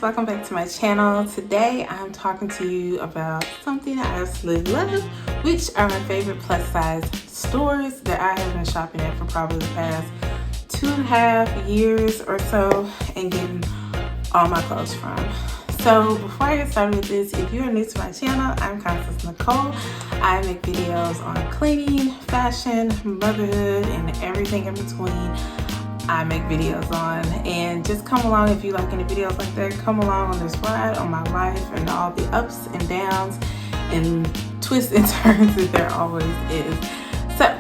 welcome back to my channel. Today I'm talking to you about something I absolutely love, which are my favorite plus size stores that I have been shopping at for probably the past 2.5 years or so and getting all my clothes from. So before I get started with this, if you are new to my channel, I'm Constance Nicole. I make videos on cleaning, fashion, motherhood, and everything in between. I make videos on, and just come along if you like any videos like that. Come along on this ride on my life and all the ups and downs and twists and turns that there always is. So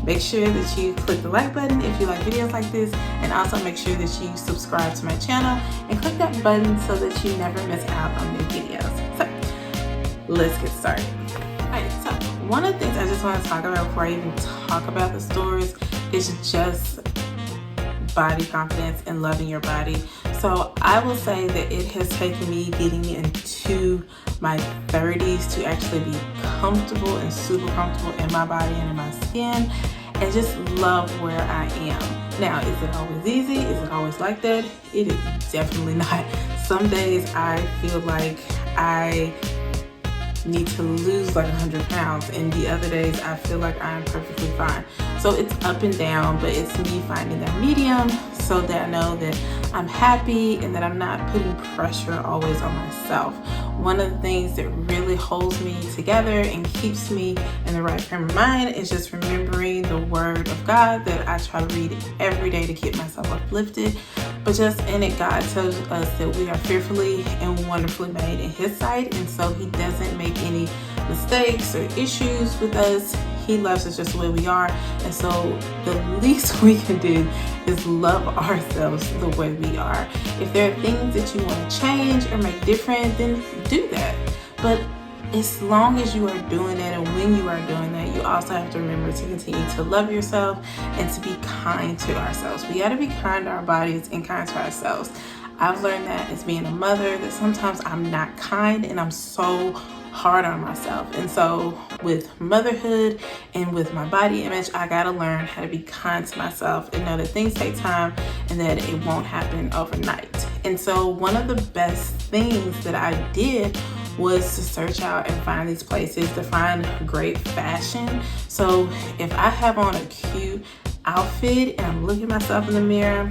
make sure that you click the like button if you like videos like this, and also make sure that you subscribe to my channel and click that button so that you never miss out on new videos. So let's get started. Alright, so one of the things I just want to talk about before I even talk about the stores is just body confidence and loving your body. So I will say that it has taken me getting into my 30s to actually be comfortable and super comfortable in my body and in my skin and just love where I am. Now, is it always easy? Is it always like that? It is definitely not. Some days I feel like I need to lose like 100 pounds, and the other days I feel like I'm perfectly fine. So it's up and down, but it's me finding that medium so that I know that I'm happy and that I'm not putting pressure always on myself. One of the things that really holds me together and keeps me in the right frame of mind is just remembering the word of God that I try to read every day to keep myself uplifted. But just in it, God tells us that we are fearfully and wonderfully made in His sight, and so He doesn't make any mistakes or issues with us. He loves us just the way we are, and so the least we can do is love ourselves the way we are. If there are things that you want to change or make different, then do that. But as long as you are doing that, and when you are doing that, you also have to remember to continue to love yourself and to be kind to ourselves. We got to be kind to our bodies and kind to ourselves. I've learned that as being a mother, that sometimes I'm not kind and I'm so hard on myself. And so with motherhood and with my body image, I gotta learn how to be kind to myself and know that things take time and that it won't happen overnight. And so one of the best things that I did was to search out and find these places to find great fashion. So if I have on a cute outfit and I'm looking at myself in the mirror,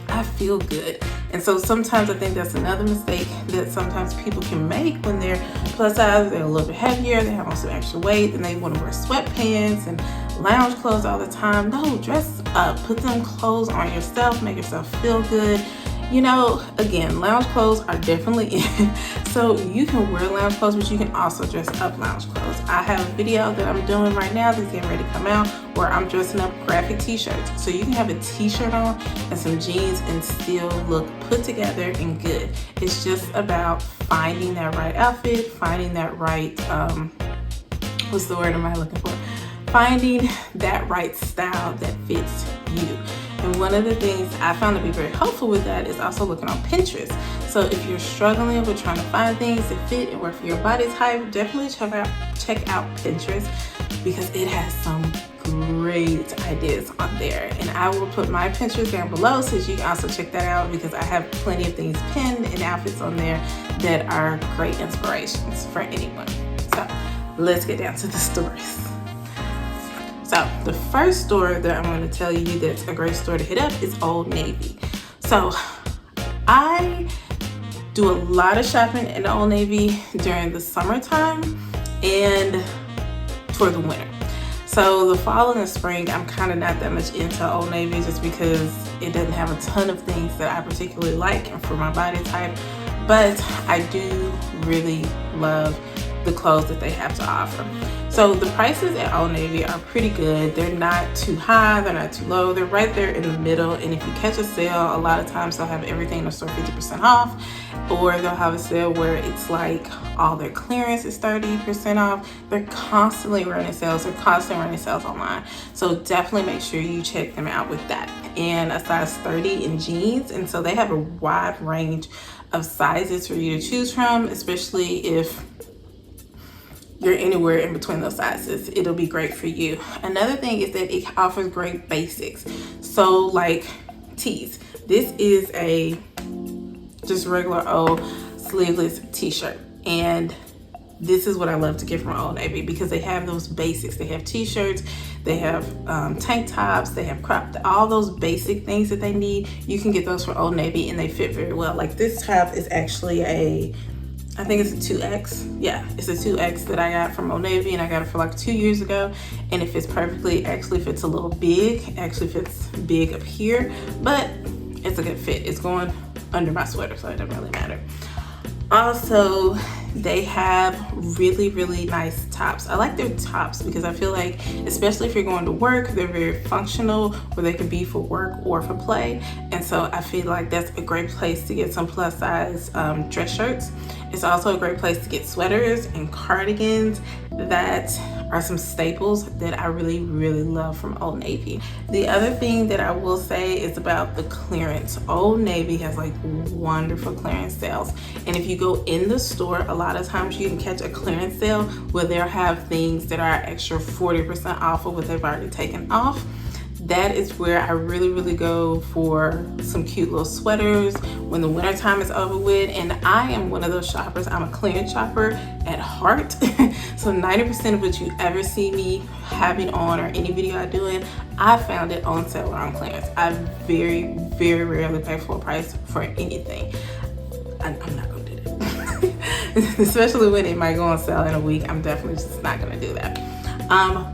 I feel good. And so sometimes I think that's another mistake that sometimes people can make when they're plus size. They're a little bit heavier, they have on some extra weight, and they want to wear sweatpants and lounge clothes all the time. No, dress up, put them clothes on yourself, make yourself feel good. You know, again, lounge clothes are definitely in. So you can wear lounge clothes, but you can also dress up lounge clothes. I have a video that I'm doing right now that's getting ready to come out where I'm dressing up graphic t-shirts. So you can have a t-shirt on and some jeans and still look put together and good. It's just about finding that right outfit, finding that right, what's the word am I looking for? Finding that right style that fits you. And one of the things I found to be very helpful with that is also looking on Pinterest. So if you're struggling with trying to find things that fit and work for your body type, definitely check out Pinterest, because it has some great ideas on there. And I will put my Pinterest down below so you can also check that out, because I have plenty of things pinned and outfits on there that are great inspirations for anyone. So let's get down to the stories. So the first store that I'm going to tell you that's a great store to hit up is Old Navy. So I do a lot of shopping in Old Navy during the summertime and for the winter. So the fall and the spring, I'm kind of not that much into Old Navy just because it doesn't have a ton of things that I particularly like and for my body type. But I do really love the clothes that they have to offer. So the prices at Old Navy are pretty good. They're not too high, they're not too low. They're right there in the middle. And if you catch a sale, a lot of times they'll have everything in the store 50% off, or they'll have a sale where it's like all their clearance is 30% off. They're constantly running sales. They're constantly running sales online. So definitely make sure you check them out with that. And a size 30 in jeans. And so they have a wide range of sizes for you to choose from, especially if you're anywhere in between those sizes. It'll be great for you. Another thing is that it offers great basics. So like tees. This is a just regular old sleeveless t-shirt. And this is what I love to get from Old Navy, because they have those basics. They have t-shirts, they have tank tops, they have crop, all those basic things that they need. You can get those from Old Navy and they fit very well. Like this top is actually I think it's a 2X. Yeah, it's a 2X that I got from Old Navy, and I got it for like 2 years ago, and it fits perfectly. Actually fits a little big, actually fits big up here, but it's a good fit. It's going under my sweater, so it doesn't really matter. Also, they have really nice tops. I like their tops because I feel like, especially if you're going to work, they're very functional, where they can be for work or for play. And so I feel like that's a great place to get some plus size dress shirts. It's also a great place to get sweaters and cardigans that are some staples that I really love from Old Navy. The other thing that I will say is about the clearance. Old Navy has like wonderful clearance sales. And if you go in the store, a lot of times you can catch a clearance sale where they'll have things that are extra 40% off of what they've already taken off. That is where I really go for some cute little sweaters when the winter time is over with. And I am one of those shoppers. I'm a clearance shopper at heart. So 90% of what you ever see me having on, or any video I do in, I found it on sale or on clearance. I very rarely pay full price for anything. I'm not gonna do that. Especially when it might go on sale in a week. I'm definitely just not gonna do that.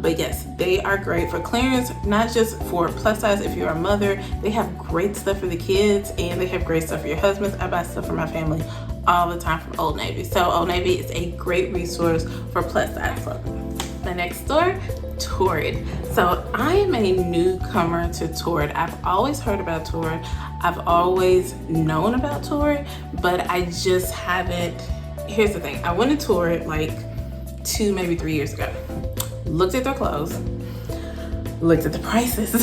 But yes, they are great for clearance, not just for plus size. If you're a mother, they have great stuff for the kids, and they have great stuff for your husbands. I buy stuff for my family all the time from Old Navy. So Old Navy is a great resource for plus size clothing. The next store, Torrid. So I am a newcomer to Torrid. I've always heard about Torrid. I've always known about Torrid, but I just haven't. Here's the thing. I went to Torrid like 2, maybe 3 years ago. Looked at their clothes, looked at the prices,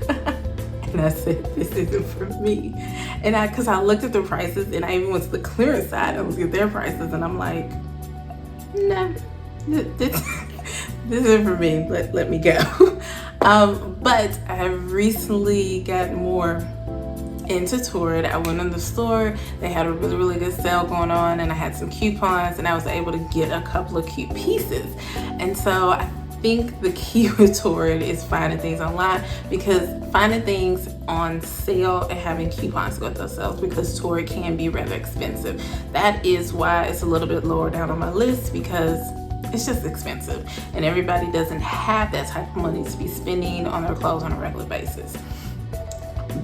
and I said, this isn't for me. And because I looked at the prices, and I even went to the clearance side and looked at their prices, and I'm like, nah, this isn't for me. Let me go. But I have recently gotten more into Torrid. I went in the store, they had a really good sale going on, and I had some coupons, and I was able to get a couple of cute pieces. And so I think the key with Torrid is finding things online, because finding things on sale and having coupons go with those sales, because Torrid can be rather expensive. That is why it's a little bit lower down on my list, because it's just expensive, and everybody doesn't have that type of money to be spending on their clothes on a regular basis.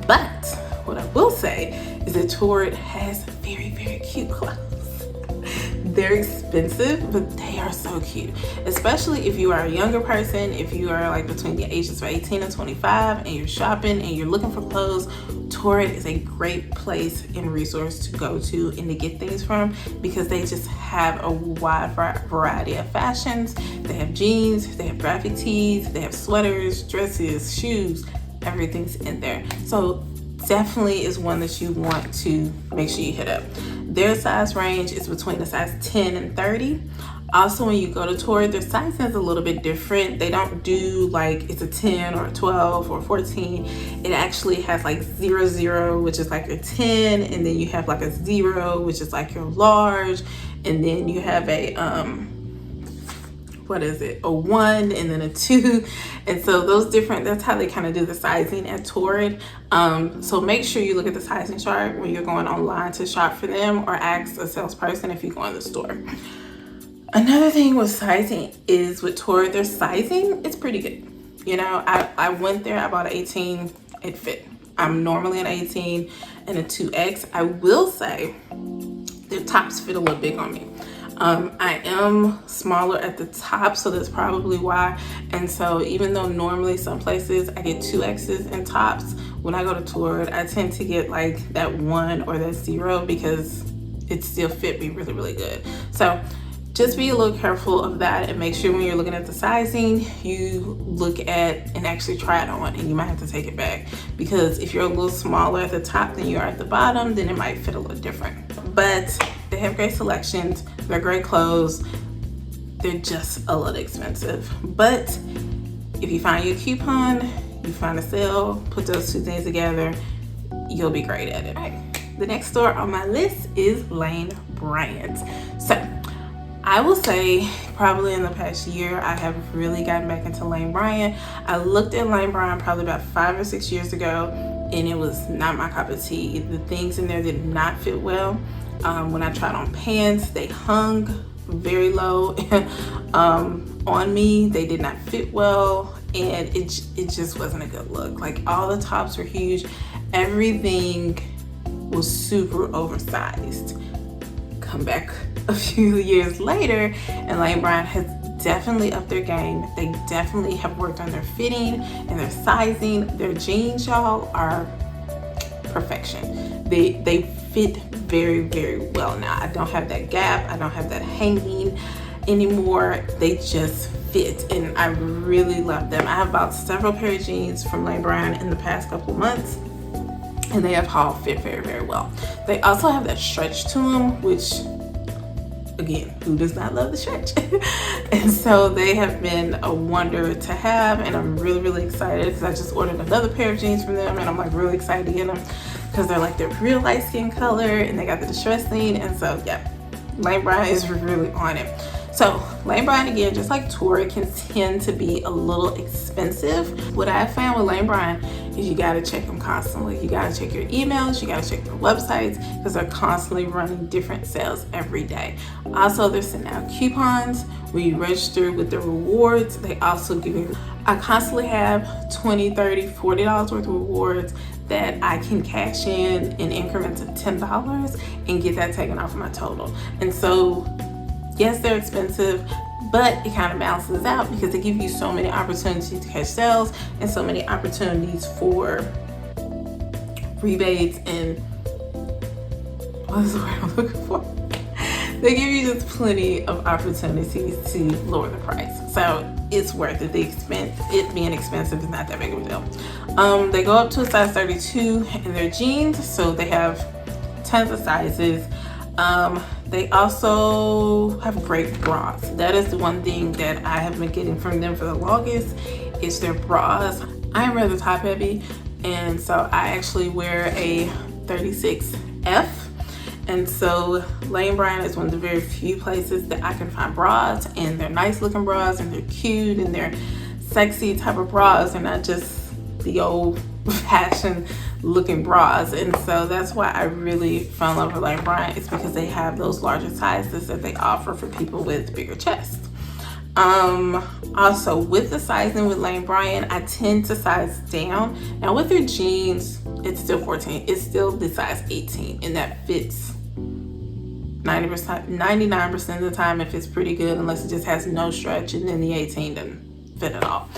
But what I will say is that Torrid has very cute clothes. They're expensive, but they are so cute. Especially if you are a younger person, if you are like between the ages of 18 and 25 and you're shopping and you're looking for clothes, Torrid is a great place and resource to go to and to get things from, because they just have a wide variety of fashions. They have jeans, they have graphic tees, they have sweaters, dresses, shoes, everything's in there. So definitely is one that you want to make sure you hit up. Their size range is between a size 10 and 30. Also, when you go to Torrid, their sizing is a little bit different. They don't do like it's a 10 or a 12 or 14. It actually has like 00, which is like your 10, and then you have like a 0, which is like your large, and then you have a a 1 and then a 2. And so those different, that's how they kind of do the sizing at Torrid. So make sure you look at the sizing chart when you're going online to shop for them, or ask a salesperson if you go in the store. Another thing with sizing is with Torrid, their sizing is pretty good. You know, I went there, I bought an 18, it fit. I'm normally an 18 and a 2X. I will say their tops fit a little big on me. I am smaller at the top, so that's probably why. And so even though normally some places I get 2X's in tops, when I go to Torrid, I tend to get like that 1 or that 0, because it still fit me really good. So just be a little careful of that, and make sure when you're looking at the sizing, you look at and actually try it on, and you might have to take it back, because if you're a little smaller at the top than you are at the bottom, then it might fit a little different. But they have great selections, they're great clothes, they're just a little expensive. But if you find your coupon, you find a sale, put those two things together, you'll be great at it. All right. the next store on my list is Lane Bryant. So I will say probably in the past year, I have really gotten back into Lane Bryant. I looked at Lane Bryant probably about 5 or 6 years ago, and it was not my cup of tea. The things in there did not fit well. When I tried on pants, they hung very low on me. They did not fit well, and it just wasn't a good look. Like, all the tops were huge. Everything was super oversized. Come back a few years later, and Lane Bryant has definitely upped their game. They definitely have worked on their fitting and their sizing. Their jeans, y'all, are perfection. They fit very, very well now. I don't have that gap. I don't have that hanging anymore. They just fit, and I really love them. I have bought several pair of jeans from Lane Bryant in the past couple months, and they have all fit very, very well. They also have that stretch to them, which, again, who does not love the stretch? And so they have been a wonder to have, and I'm really, really excited because I just ordered another pair of jeans from them, and I'm like really excited to get them because they're like their real light skin color, and they got the distress thing. And so yeah, Lane Bryant is really on it. So Lane Bryant, again, just like Torrid, can tend to be a little expensive. What I found with Lane Bryant is you gotta check them constantly. You gotta check your emails, you gotta check their websites, because they're constantly running different sales every day. Also, they're sending out coupons when you register with the rewards. They also give you, I constantly have $20, $30, $40 worth of rewards that I can cash in increments of $10 and get that taken off of my total. And so, yes, they're expensive, but it kind of balances out because they give you so many opportunities to catch sales and so many opportunities for rebates and what is the word I'm looking for? They give you just plenty of opportunities to lower the price. So it's worth it. The expense, it being expensive, is not that big of a deal. They go up to a size 32 in their jeans, so they have tons of sizes. They also have great bras. That is the one thing that I have been getting from them for the longest, is their bras. I'm rather top heavy, and so I actually wear a 36F. And so Lane Bryant is one of the very few places that I can find bras, and they're nice looking bras, and they're cute, and they're sexy type of bras. They're not just the old fashioned looking bras. And so that's why I really fell in love with Lane Bryant, is because they have those larger sizes that they offer for people with bigger chests. Also, with the sizing with Lane Bryant, I tend to size down. Now with their jeans, it's still 14. It's still the size 18, and that fits 99% of the time. It fits pretty good, unless it just has no stretch, and then the 18 doesn't fit at all.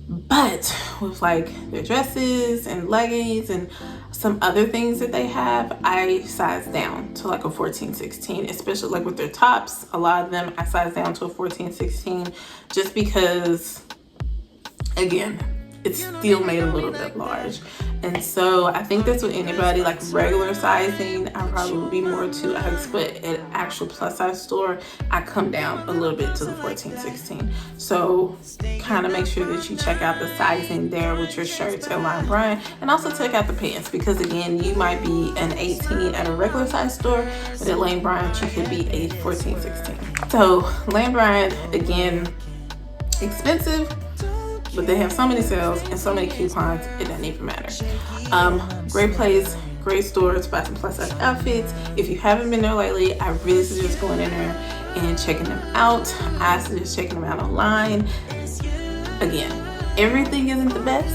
But with like their dresses and leggings and some other things that they have, I size down to like a 14, 16, especially like with their tops. A lot of them I size down to a 14, 16, just because, again, it's still made a little bit large. And so I think that's what anybody like regular sizing, I probably would be more to X, but at an actual plus size store, I come down a little bit to the 14, 16. So kind of make sure that you check out the sizing there with your shirts at Lane Bryant, and also check out the pants, because again, you might be an 18 at a regular size store, but at Lane Bryant, you could be a 14, 16. So Lane Bryant, again, expensive, but they have so many sales and so many coupons, it doesn't even matter. Great place, great store to buy some plus size outfits. If you haven't been there lately, I really suggest going in there and checking them out. I suggest checking them out online. Again, everything isn't the best,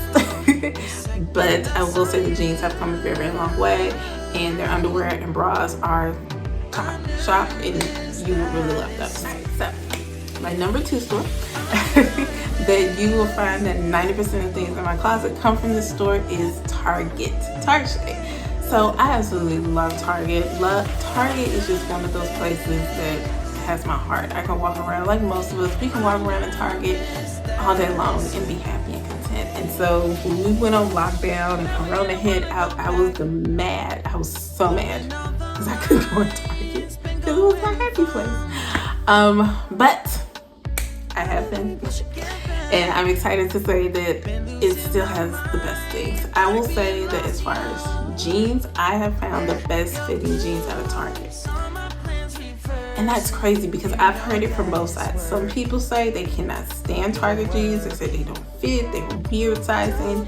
but I will say the jeans have come a very, very long way, and their underwear and bras are top shop, and you will really love those. So my number 2 store that you will find that 90% of things in my closet come from this store is Target. So I absolutely love Target. Target is just one of those places that has my heart. I can walk around, like most of us, we can walk around in Target all day long and be happy and content. And so when we went on lockdown and Corona hit, I was mad. I was so mad because I couldn't go to Target because it was my happy place. But I have been, And I'm excited to say that it still has the best things. I will say that as far as jeans, I have found the best fitting jeans out of Target. And that's crazy because I've heard it from both sides. Some people say they cannot stand Target jeans. They say they don't fit, they're weird sizing.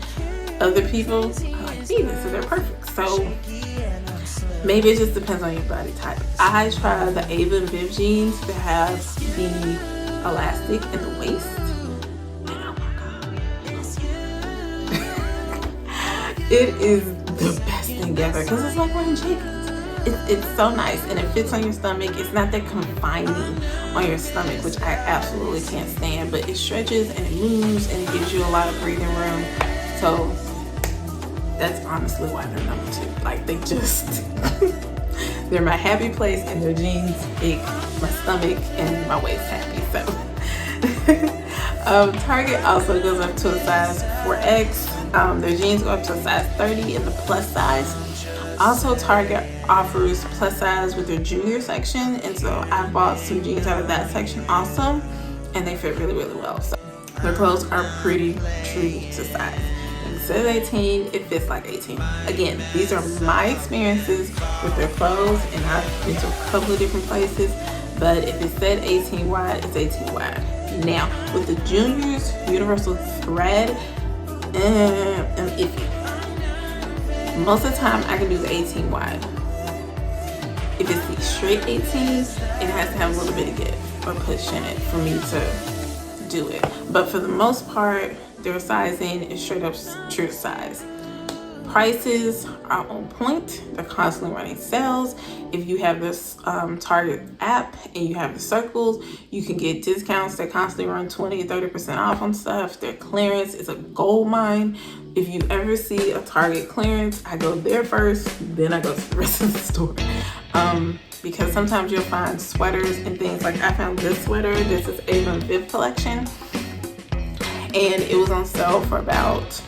Other people are like, see, this, so they're perfect. So maybe it just depends on your body type. I try the Ava and Viv jeans that have the elastic in the waist. And oh my God. It is the best thing ever because it's like wearing jeans. It's so nice and it fits on your stomach. It's not that confining on your stomach, which I absolutely can't stand, but it stretches and it moves and it gives you a lot of breathing room. So that's honestly why they're number 2. Like they just, they're my happy place and their jeans make my stomach and my waist happy. So Target also goes up to a size 4X. Their jeans go up to a size 30 in the plus size. Also, Target offers plus size with their junior section, and so I bought some jeans out of that section also, and they fit really, really well. So their clothes are pretty true to size. Instead of 18, it fits like 18. Again, these are my experiences with their clothes, and I've been to a couple of different places, but if it said 18 wide, it's 18 wide. Now, with the juniors, universal thread, I'm iffy. Most of the time, I can do the 18 wide. If it's the straight 18, it has to have a little bit of give or push in it for me to do it. But for the most part, their sizing is straight up true size. Prices are on point. They're constantly running sales. If you have this Target app and you have the circles, you can get discounts. They constantly run 20-30% off on stuff. Their clearance is a gold mine. If you ever see a Target clearance, I go there first, then I go to the rest of the store. Because sometimes you'll find sweaters and things. Like I found this sweater. This is Ava and Viv collection. And it was on sale for about,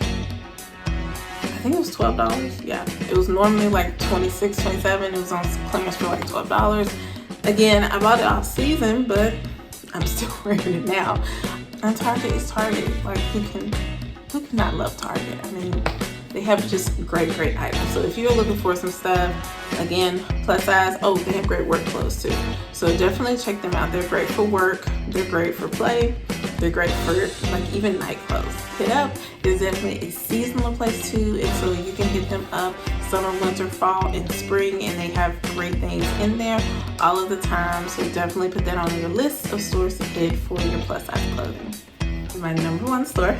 I think it was $12. Yeah, it was normally like $26, $27. It was on clearance for like $12. Again, I bought it off season, but I'm still wearing it now. And Target is Target. Like who cannot love Target? I mean, they have just great items. So if you're looking for some stuff, again, plus size, oh, they have great work clothes too. So definitely check them out. They're great for work. They're great for play. They're great for like even night clothes. Hit up is definitely a seasonal place too, and so you can hit them up summer, winter, fall, and spring, and they have great things in there all of the time. So definitely put that on your list of stores to hit for your plus size clothing. My number 1 store.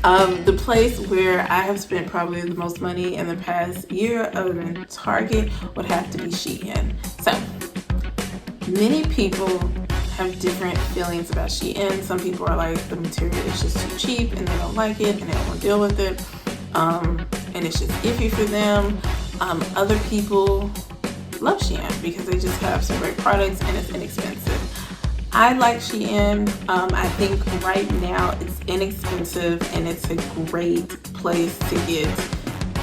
The place where I have spent probably the most money in the past year other than Target would have to be Shein. So many people have different feelings about Shein. Some people are like, the material is just too cheap and they don't like it and they don't want to deal with it, and it's just iffy for them. Other people love Shein because they just have some great products and it's inexpensive. I like Shein. I think right now it's inexpensive and it's a great place to get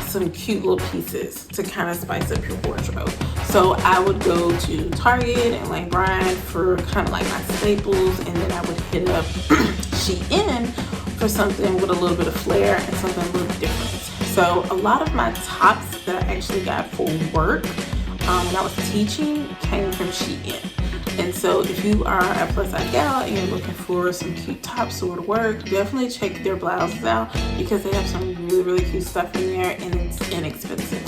some cute little pieces to kind of spice up your wardrobe. So I would go to Target and like Bryant for kind of like my staples, and then I would hit up Shein for something with a little bit of flair and something a little different. So a lot of my tops that I actually got for work when I was teaching came from Shein. And so if you are a plus size gal and you're looking for some cute tops to wear to work, definitely check their blouses out because they have some really cute stuff in there and it's inexpensive.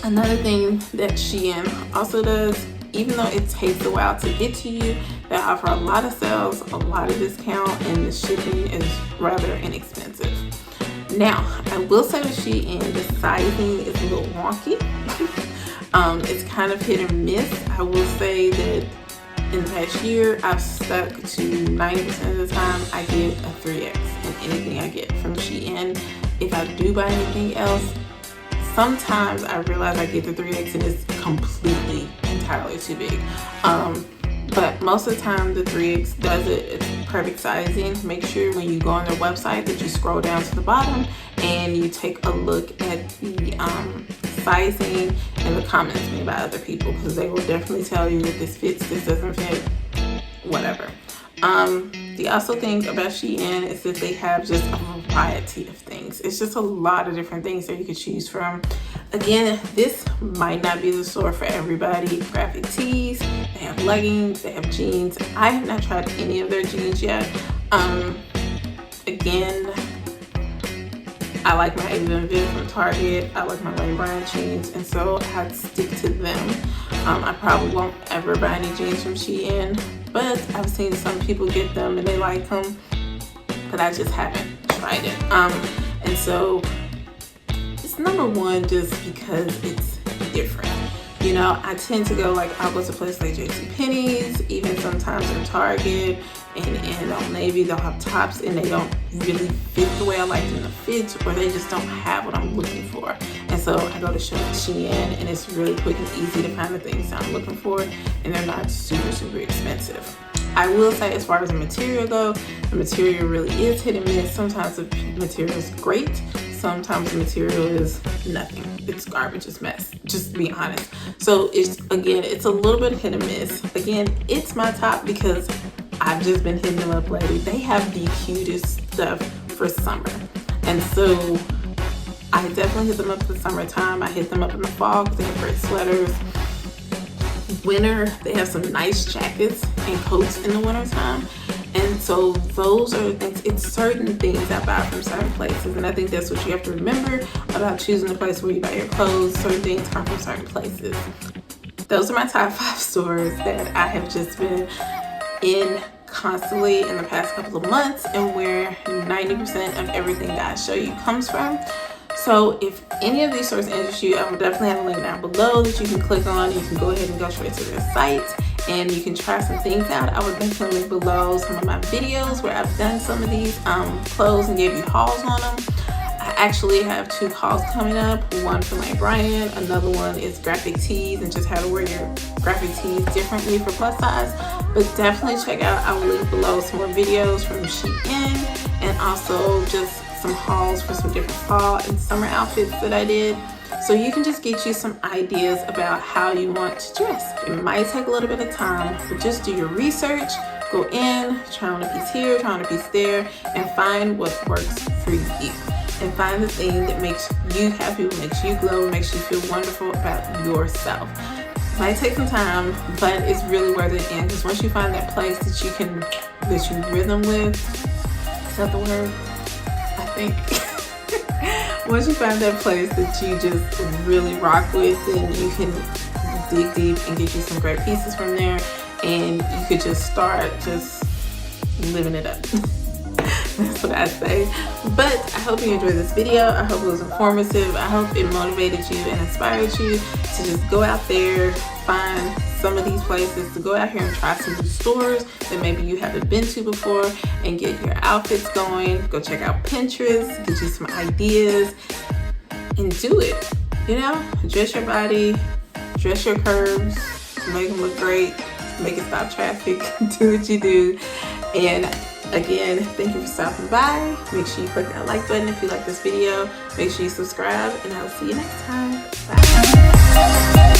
Another thing that Shein also does, even though it takes a while to get to you, they offer a lot of sales, a lot of discount, and the shipping is rather inexpensive. Now, I will say with Shein, the sizing is a little wonky. It's kind of hit or miss. I will say that in the past year, I've stuck to 90% of the time I get a 3X in anything I get from Shein. If I do buy anything else, sometimes I realize I get the 3X and it's completely, entirely too big. But most of the time the 3X does it. It's perfect sizing. Make sure when you go on their website that you scroll down to the bottom and you take a look at the sizing and the comments made by other people, because they will definitely tell you that this fits, this doesn't fit, whatever. The also thing about Shein is that they have just a variety of things. It's just a lot of different things that you could choose from. Again, this might not be the store for everybody. Graphic tees, they have leggings, they have jeans. I have not tried any of their jeans yet. Again, I like my Ava from Torrid. I like my Bryant jeans, and so I'd stick to them. I probably won't ever buy any jeans from Shein, but I've seen some people get them and they like them, but I just haven't tried it. And so it's number one just because it's different. You know, I tend to go, like, I'll go to places like JCPenney's, even sometimes in Target and Old Navy. They'll have tops and they don't really fit the way I like them to fit, or they just don't have what I'm looking for. And so I go to Shein, and it's really quick and easy to find the things I'm looking for, and they're not super expensive. I will say, as far as the material goes, the material really is hit and miss. Sometimes the material is great. Sometimes the material is nothing. It's garbage, it's mess, just to be honest. So it's a little bit hit and miss. Again, it's my top because I've just been hitting them up lately. They have the cutest stuff for summer. And so I definitely hit them up for the summertime. I hit them up in the fall because they have great sweaters. Winter, they have some nice jackets and coats in the wintertime. And so those are the things, it's certain things I buy from certain places. And I think that's what you have to remember about choosing the place where you buy your clothes. Certain things come from certain places. Those are my top 5 stores that I have just been in constantly in the past couple of months, and where 90% of everything that I show you comes from. So if any of these stores interest you, I will definitely have a link down below that you can click on. You can go ahead and go straight to their site and you can try some things out. I will definitely link below some of my videos where I've done some of these clothes and gave you hauls on them. I actually have 2 hauls coming up, one for my Bryant, another one is graphic tees and just how to wear your graphic tees differently for plus size. But definitely check out, I will link below some more videos from Shein, and also just some hauls for some different fall and summer outfits that I did. So you can just get you some ideas about how you want to dress. It might take a little bit of time, but just do your research, go in, try on a piece here, try on a piece there, and find what works for you. And find the thing that makes you happy, what makes you glow, makes you feel wonderful about yourself. It might take some time, but it's really worth it. And because once you find that place that you rhythm with, is that the word? I think. Once you find that place that you just really rock with, then you can dig deep and get you some great pieces from there, and you could just start just living it up. That's what I say. But I hope you enjoyed this video. I hope it was informative. I hope it motivated you and inspired you to just go out there, find some of these places, to go out here and try some new stores that maybe you haven't been to before, and get your outfits going. Go check out Pinterest, get you some ideas, and do it. You know, dress your body, dress your curves, make them look great, make it stop traffic, do what you do. And again, thank you for stopping by. Make sure you click that like button if you like this video. Make sure you subscribe, and I'll see you next time. Bye.